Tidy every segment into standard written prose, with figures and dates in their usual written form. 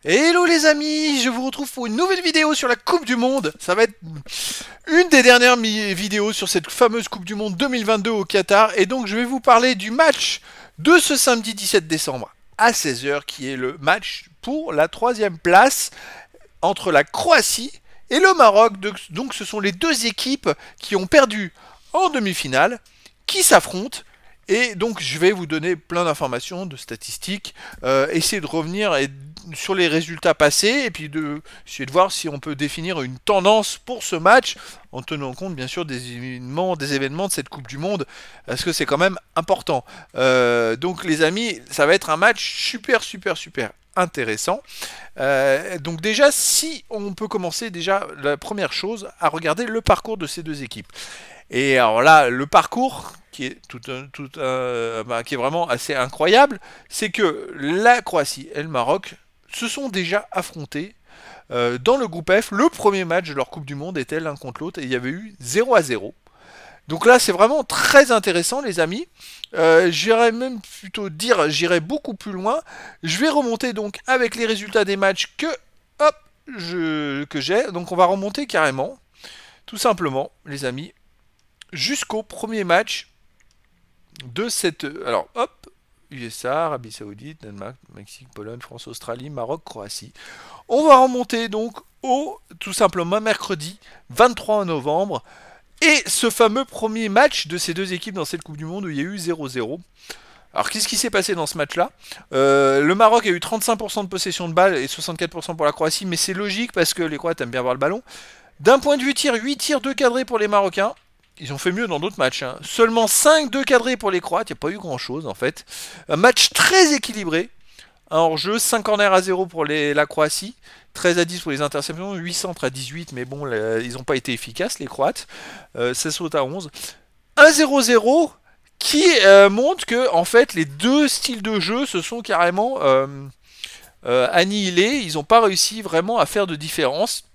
Hello les amis, je vous retrouve pour une nouvelle vidéo sur la Coupe du Monde. Ça va être une des dernières vidéos sur cette fameuse Coupe du Monde 2022 au Qatar. Et donc je vais vous parler du match de ce samedi 17 décembre à 16h, qui est le match pour la 3e place entre la Croatie et le Maroc. Donc ce sont les deux équipes qui ont perdu en demi-finale, qui s'affrontent. Et donc je vais vous donner plein d'informations, de statistiques, essayer de revenir sur les résultats passés, et puis essayer de voir si on peut définir une tendance pour ce match, en tenant compte bien sûr des événements de cette Coupe du Monde, parce que c'est quand même important. Donc les amis, ça va être un match super intéressant. Donc déjà, si on peut commencer déjà la première chose à regarder le parcours de ces deux équipes. Et alors là, le parcours qui est qui est vraiment assez incroyable, c'est que la Croatie et le Maroc se sont déjà affrontés dans le groupe F. Le premier match de leur Coupe du Monde était l'un contre l'autre et il y avait eu 0-0. Donc là, c'est vraiment très intéressant, les amis. J'irais même plutôt dire, j'irais beaucoup plus loin. Je vais remonter donc avec les résultats des matchs que j'ai. Donc on va remonter carrément, tout simplement, les amis, jusqu'au premier match de cette... Alors, hop, USA, Arabie Saoudite, Danemark, Mexique, Pologne, France, Australie, Maroc, Croatie. On va remonter donc tout simplement, mercredi 23 novembre. Et ce fameux premier match de ces deux équipes dans cette Coupe du Monde où il y a eu 0-0. Alors, qu'est-ce qui s'est passé dans ce match-là? Le Maroc a eu 35% de possession de balle et 64% pour la Croatie, mais c'est logique parce que les Croates aiment bien avoir le ballon. D'un point de vue tir, 8 tirs, 2 cadrés pour les Marocains. Ils ont fait mieux dans d'autres matchs. Seulement 5 2 cadrés pour les Croates. Il n'y a pas eu grand chose en fait. Un match très équilibré. Un hors-jeu, 5 corners à 0 pour la Croatie. 13 à 10 pour les interceptions. 8 centres à 18. Mais bon, ils n'ont pas été efficaces les Croates. 16 sautes à 11. 1-0-0 qui montre que en fait les deux styles de jeu se sont carrément annihilés. Ils n'ont pas réussi vraiment à faire de différence.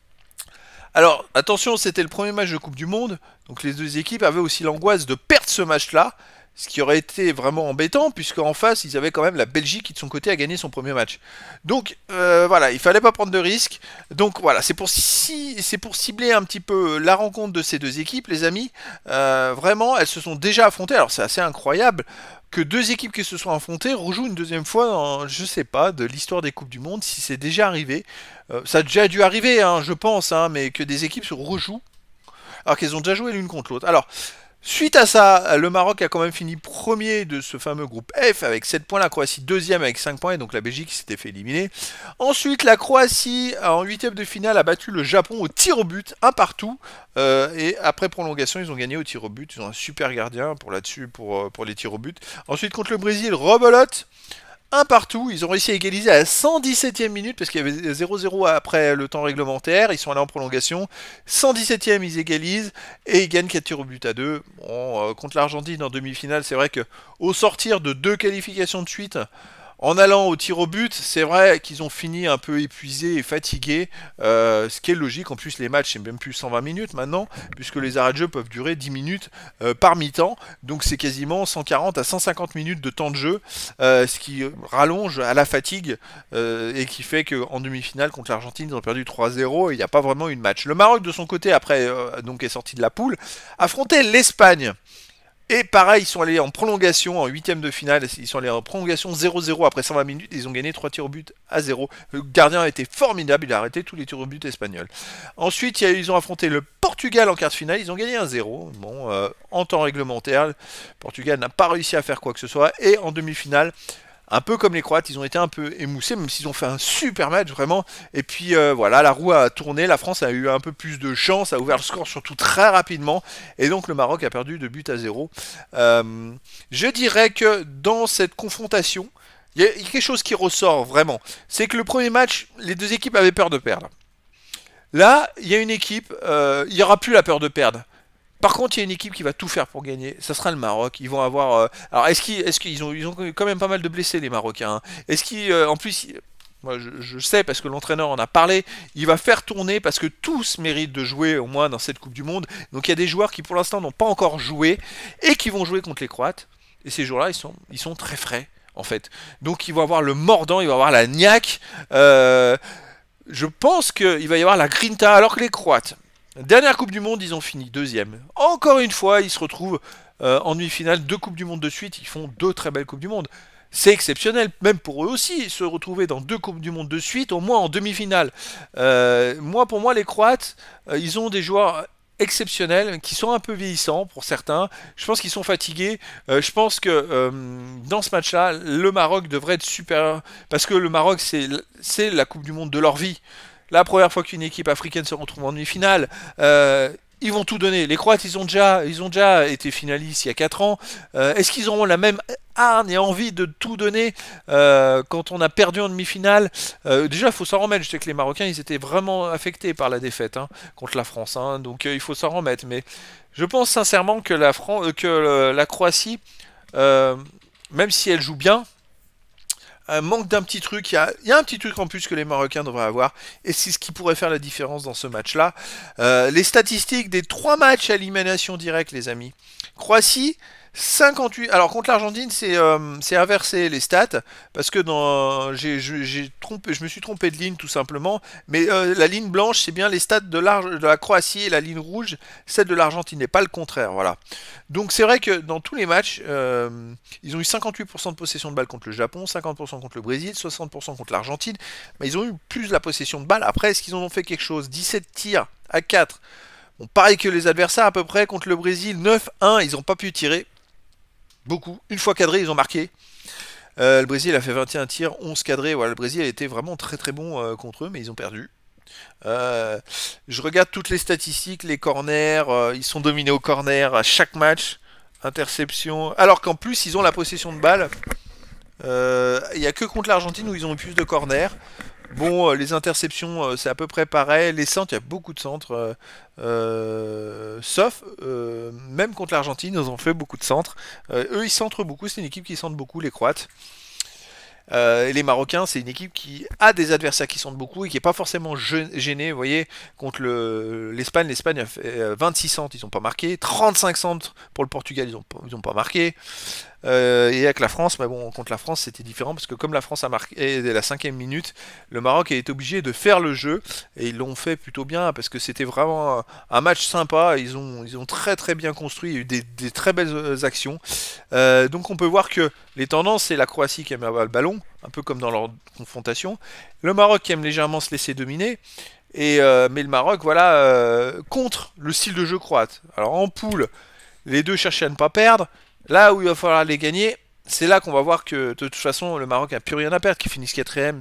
Alors, attention, c'était le premier match de Coupe du Monde, donc les deux équipes avaient aussi l'angoisse de perdre ce match-là, ce qui aurait été vraiment embêtant, puisqu'en face, ils avaient quand même la Belgique qui, de son côté, a gagné son premier match. Donc, voilà, il fallait pas prendre de risques. Donc, voilà, c'est pour cibler un petit peu la rencontre de ces deux équipes, les amis. Vraiment, elles se sont déjà affrontées, alors c'est assez incroyable que deux équipes qui se sont affrontées rejouent une deuxième fois dans, je sais pas, de l'histoire des Coupes du Monde, si c'est déjà arrivé. Ça a déjà dû arriver, hein, je pense, hein, mais que des équipes se rejouent, alors qu'elles ont déjà joué l'une contre l'autre. Alors, suite à ça, le Maroc a quand même fini premier de ce fameux groupe F avec 7 points, la Croatie deuxième avec 5 points, et donc la Belgique s'était fait éliminer. Ensuite, la Croatie, en huitième de finale, a battu le Japon au tir au but, un partout, et après prolongation, ils ont gagné au tir au but. Ils ont un super gardien pour là-dessus, pour les tirs au but. Ensuite, contre le Brésil, rebelote, un partout, ils ont réussi à égaliser à la 117e minute parce qu'il y avait 0-0 après le temps réglementaire, ils sont allés en prolongation, 117e ils égalisent et ils gagnent 4 tirs au but à 2. Bon, contre l'Argentine en demi-finale, c'est vrai que au sortir de 2 qualifications de suite, en allant au tir au but, c'est vrai qu'ils ont fini un peu épuisés et fatigués, ce qui est logique. En plus, les matchs, c'est même plus 120 minutes maintenant, puisque les arrêts de jeu peuvent durer 10 minutes par mi-temps. Donc c'est quasiment 140 à 150 minutes de temps de jeu, ce qui rallonge à la fatigue et qui fait qu'en demi-finale contre l'Argentine, ils ont perdu 3-0 et il n'y a pas vraiment eu de match. Le Maroc, de son côté, après, donc est sorti de la poule, affrontait l'Espagne. Et pareil, ils sont allés en prolongation, en huitième de finale, ils sont allés en prolongation 0-0 après 120 minutes, ils ont gagné 3 tirs au but à 0. Le gardien a été formidable, il a arrêté tous les tirs au but espagnols. Ensuite, ils ont affronté le Portugal en quart de finale, ils ont gagné 1-0, bon, en temps réglementaire. Le Portugal n'a pas réussi à faire quoi que ce soit, et en demi-finale, un peu comme les Croates, ils ont été un peu émoussés, même s'ils ont fait un super match, vraiment. Et puis voilà, la roue a tourné, la France a eu un peu plus de chance, a ouvert le score surtout très rapidement. Et donc le Maroc a perdu 2 buts à 0. Je dirais que dans cette confrontation, il y a quelque chose qui ressort vraiment. C'est que le premier match, les deux équipes avaient peur de perdre. Là, il y a une équipe, il n'y aura plus la peur de perdre. Par contre, il y a une équipe qui va tout faire pour gagner. Ça sera le Maroc. Ils vont avoir. Alors, est-ce qu'ils ont quand même pas mal de blessés, les Marocains, hein. Est-ce qu'ils, en plus, moi je sais parce que l'entraîneur en a parlé, il va faire tourner parce que tous méritent de jouer au moins dans cette Coupe du Monde. Donc il y a des joueurs qui pour l'instant n'ont pas encore joué et qui vont jouer contre les Croates. Et ces joueurs-là, ils sont très frais. en fait. Donc ils vont avoir le mordant, ils vont avoir la niaque. Je pense qu'il va y avoir la grinta, alors que les Croates, dernière Coupe du Monde, ils ont fini deuxième. Encore une fois, ils se retrouvent en demi-finale, 2 Coupes du Monde de suite, ils font 2 très belles Coupes du Monde. C'est exceptionnel, même pour eux aussi, se retrouver dans 2 Coupes du Monde de suite, au moins en demi-finale. Pour moi, les Croates, ils ont des joueurs exceptionnels, qui sont un peu vieillissants pour certains. Je pense qu'ils sont fatigués. Je pense que dans ce match-là, le Maroc devrait être supérieur, parce que le Maroc, c'est la Coupe du Monde de leur vie. La première fois qu'une équipe africaine se retrouve en demi-finale, ils vont tout donner. Les Croates, ils ont déjà été finalistes il y a 4 ans. Est-ce qu'ils auront la même hargne et envie de tout donner quand on a perdu en demi-finale? Déjà, il faut s'en remettre. Je sais que les Marocains, ils étaient vraiment affectés par la défaite contre la France. Donc, il faut s'en remettre. Mais je pense sincèrement que la Croatie, euh, même si elle joue bien, manque d'un petit truc. Il y a un petit truc en plus que les Marocains devraient avoir, et c'est ce qui pourrait faire la différence dans ce match-là. Les statistiques des 3 matchs à élimination directe, les amis. Croatie, 58. Alors contre l'Argentine, c'est inversé les stats, parce que je me suis trompé de ligne tout simplement. Mais la ligne blanche, c'est bien les stats de la Croatie, et la ligne rouge, celle de l'Argentine, et pas le contraire. Voilà. Donc c'est vrai que dans tous les matchs, ils ont eu 58% de possession de balle contre le Japon, 50% contre le Brésil, 60% contre l'Argentine. Mais ils ont eu plus la possession de balle. Après, est-ce qu'ils en ont fait quelque chose? 17 tirs à 4. Bon, pareil que les adversaires à peu près contre le Brésil, 9-1, ils n'ont pas pu tirer. Beaucoup. Une fois cadré, ils ont marqué. Le Brésil a fait 21 tirs, 11 cadrés. Voilà, le Brésil a été vraiment très très bon contre eux, mais ils ont perdu. Je regarde toutes les statistiques, les corners, ils sont dominés au corner à chaque match. Interception. Alors qu'en plus, ils ont la possession de balle. Il n'y a que contre l'Argentine où ils ont eu plus de corners. Bon, les interceptions, c'est à peu près pareil. Les centres, il y a beaucoup de centres. Sauf, même contre l'Argentine, ils ont fait beaucoup de centres. Eux, ils centrent beaucoup. C'est une équipe qui centre beaucoup, les Croates. Et les Marocains, c'est une équipe qui a des adversaires qui centrent beaucoup et qui n'est pas forcément gênée. Vous voyez, contre l'Espagne a fait 26 centres, ils n'ont pas marqué. 35 centres pour le Portugal, ils ont pas marqué. Et avec la France, mais bon, contre la France, c'était différent parce que comme la France a marqué dès la 5e minute, le Maroc a été obligé de faire le jeu et ils l'ont fait plutôt bien parce que c'était vraiment un match sympa. Ils ont très très bien construit, il y a eu des très belles actions. Donc on peut voir que les tendances, c'est la Croatie qui aime avoir le ballon, un peu comme dans leur confrontation. Le Maroc qui aime légèrement se laisser dominer. Mais le Maroc, voilà, contre le style de jeu croate. Alors en poule, les deux cherchaient à ne pas perdre. Là où il va falloir les gagner, c'est là qu'on va voir que de toute façon le Maroc n'a plus rien à perdre, qu'ils finissent 4e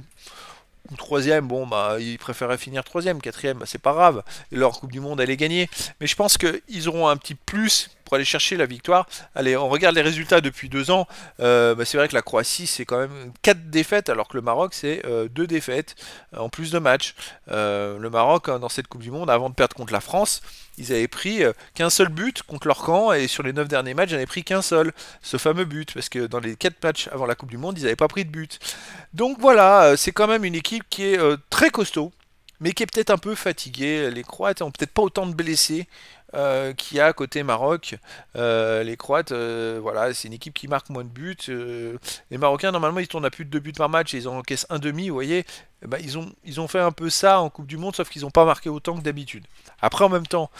ou 3e. Bon, bah ils préféraient finir 3e, 4e, bah, c'est pas grave. Et leur Coupe du Monde, elle est gagnée. Mais je pense qu'ils auront un petit plus pour aller chercher la victoire. Allez, on regarde les résultats depuis 2 ans. Bah, c'est vrai que la Croatie, c'est quand même 4 défaites, alors que le Maroc, c'est 2 défaites en plus de matchs. Le Maroc, dans cette Coupe du Monde, avant de perdre contre la France, ils avaient pris qu'un seul but contre leur camp, et sur les 9 derniers matchs, ils n'avaient pris qu'un seul, ce fameux but, parce que dans les 4 matchs avant la Coupe du Monde, ils n'avaient pas pris de but. Donc voilà, c'est quand même une équipe qui est très costaud, mais qui est peut-être un peu fatiguée. Les Croates ont peut-être pas autant de blessés qu'il y a côté Maroc. Les Croates, voilà, c'est une équipe qui marque moins de buts. Les Marocains, normalement, ils tournent à plus de 2 buts par match et ils en encaissent un demi, vous voyez. Eh ben, ils ont fait un peu ça en Coupe du Monde, sauf qu'ils n'ont pas marqué autant que d'habitude. Après, en même temps,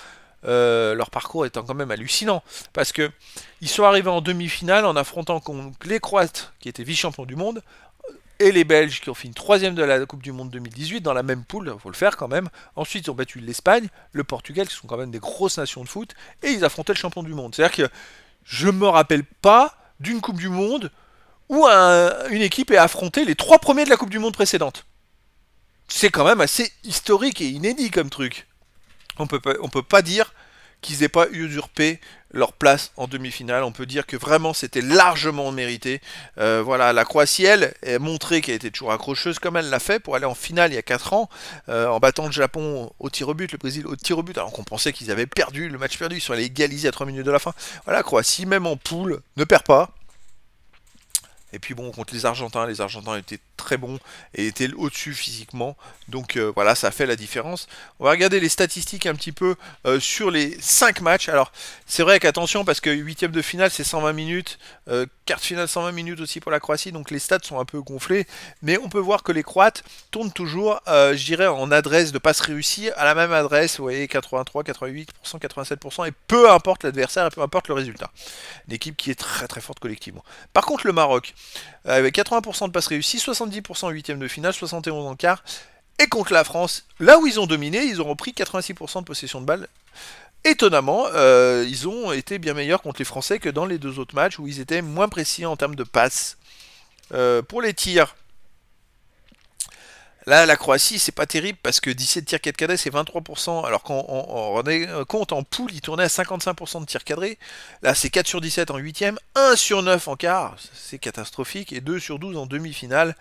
leur parcours étant quand même hallucinant, parce que ils sont arrivés en demi-finale en affrontant contre les Croates, qui étaient vice-champions du monde, et les Belges qui ont fini 3e de la Coupe du Monde 2018 dans la même poule, il faut le faire quand même. Ensuite, ils ont battu l'Espagne, le Portugal, qui sont quand même des grosses nations de foot, et ils affrontaient le champion du monde. C'est-à-dire que je me rappelle pas d'une Coupe du Monde où une équipe ait affronté les 3 premiers de la Coupe du Monde précédente. C'est quand même assez historique et inédit comme truc. On peut pas dire qu'ils n'aient pas usurpé leur place en demi-finale. On peut dire que vraiment c'était largement mérité. Voilà, la Croatie, elle, a montré qu'elle était toujours accrocheuse comme elle l'a fait pour aller en finale il y a 4 ans, en battant le Japon au tir au but, le Brésil au tir au but, alors qu'on pensait qu'ils avaient perdu le match perdu, ils sont allés égaliser à 3 minutes de la fin. Voilà, la Croatie, même en poule, ne perd pas. Et puis bon, contre les Argentins étaient très bons et étaient au-dessus physiquement. Donc voilà, ça fait la différence. On va regarder les statistiques un petit peu sur les 5 matchs. Alors, c'est vrai qu'attention, parce que huitième de finale, c'est 120 minutes. Quart de finale, 120 minutes aussi pour la Croatie. Donc les stats sont un peu gonflés. Mais on peut voir que les Croates tournent toujours, je dirais, en adresse de passe réussie à la même adresse. Vous voyez, 83, 88%, 87%. Et peu importe l'adversaire et peu importe le résultat. Une équipe qui est très très forte collectivement. Par contre, le Maroc, avec 80% de passes réussies, 70% en huitième de finale, 71 en quart. Et contre la France, là où ils ont dominé, ils ont repris 86% de possession de balle. Étonnamment, ils ont été bien meilleurs contre les Français que dans les deux autres matchs où ils étaient moins précis en termes de passes. Pour les tirs, là, la Croatie, c'est pas terrible parce que 17 tirs cadrés, c'est 23%, alors qu'on rendait compte en poule, il tournait à 55% de tirs cadrés. Là, c'est 4 sur 17 en huitième, 1 sur 9 en quart, c'est catastrophique, et 2 sur 12 en demi-finale.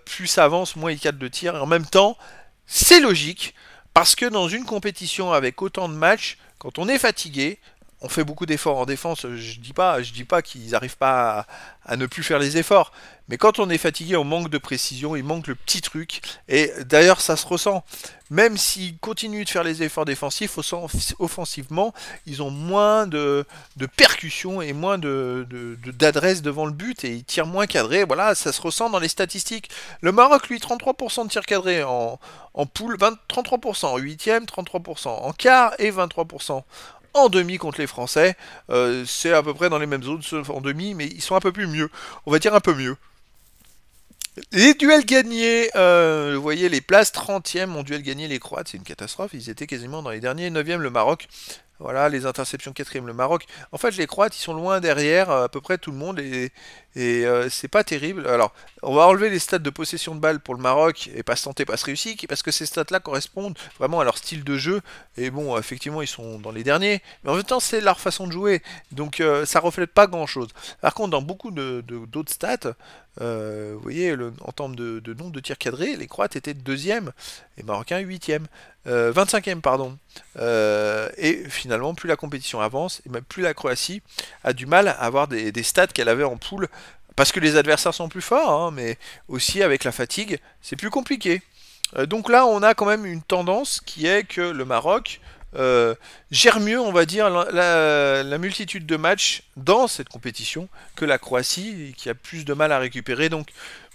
Plus ça avance, moins il cadre de tirs. Et en même temps, c'est logique, parce que dans une compétition avec autant de matchs, quand on est fatigué, on fait beaucoup d'efforts en défense. Je dis pas qu'ils n'arrivent pas à ne plus faire les efforts. Mais quand on est fatigué, on manque de précision, il manque le petit truc. Et d'ailleurs, ça se ressent. Même s'ils continuent de faire les efforts défensifs, offensivement, ils ont moins de percussion et moins d'adresse devant le but et ils tirent moins cadré. Voilà, ça se ressent dans les statistiques. Le Maroc, lui, 33% de tirs cadrés en poule, 33% en huitième, 33% en quart et 23% en demi contre les Français. C'est à peu près dans les mêmes zones en demi, mais ils sont un peu plus mieux. On va dire un peu mieux. Les duels gagnés, vous voyez les places 30e ont duel gagné les Croates, c'est une catastrophe, ils étaient quasiment dans les derniers, 9e le Maroc, voilà les interceptions 4e le Maroc. En fait les Croates ils sont loin derrière à peu près tout le monde et c'est pas terrible. Alors on va enlever les stats de possession de balle pour le Maroc et passe tentée, passe réussie, parce que ces stats là correspondent vraiment à leur style de jeu et bon effectivement ils sont dans les derniers, mais en même temps c'est leur façon de jouer, donc ça reflète pas grand chose. Par contre dans beaucoup d'autres stats, vous voyez, en termes de nombre de tirs cadrés, les Croates étaient deuxième, et Marocains huitième, 25e pardon. Et finalement, plus la compétition avance, et même plus la Croatie a du mal à avoir des stats qu'elle avait en poule, parce que les adversaires sont plus forts, hein, mais aussi avec la fatigue, c'est plus compliqué. Donc là, on a quand même une tendance qui est que le Maroc gère mieux, on va dire, la multitude de matchs dans cette compétition que la Croatie, qui a plus de mal à récupérer. Donc,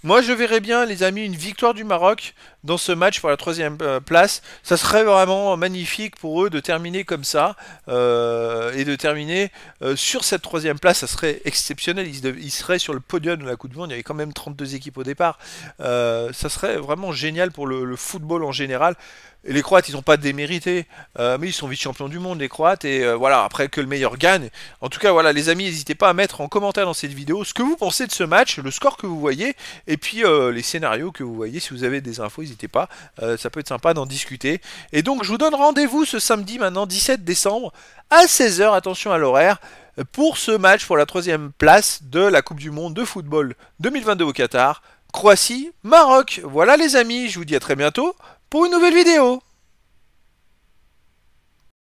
moi, je verrais bien, les amis, une victoire du Maroc dans ce match pour la troisième place. Ça serait vraiment magnifique pour eux de terminer comme ça et de terminer sur cette troisième place. Ça serait exceptionnel. Ils seraient sur le podium de la Coupe du Monde. Il y avait quand même 32 équipes au départ. Ça serait vraiment génial pour le football en général. Et les Croates, ils n'ont pas démérité, mais ils sont vice-champions du monde, les Croates, et voilà, après que le meilleur gagne. En tout cas, voilà, les amis, n'hésitez pas à mettre en commentaire dans cette vidéo ce que vous pensez de ce match, le score que vous voyez, et puis les scénarios que vous voyez. Si vous avez des infos, n'hésitez pas, ça peut être sympa d'en discuter. Et donc, je vous donne rendez-vous ce samedi, maintenant, 17 décembre, à 16 h, attention à l'horaire, pour ce match pour la troisième place de la Coupe du Monde de football 2022 au Qatar, Croatie, Maroc. Voilà les amis, je vous dis à très bientôt pour une nouvelle vidéo.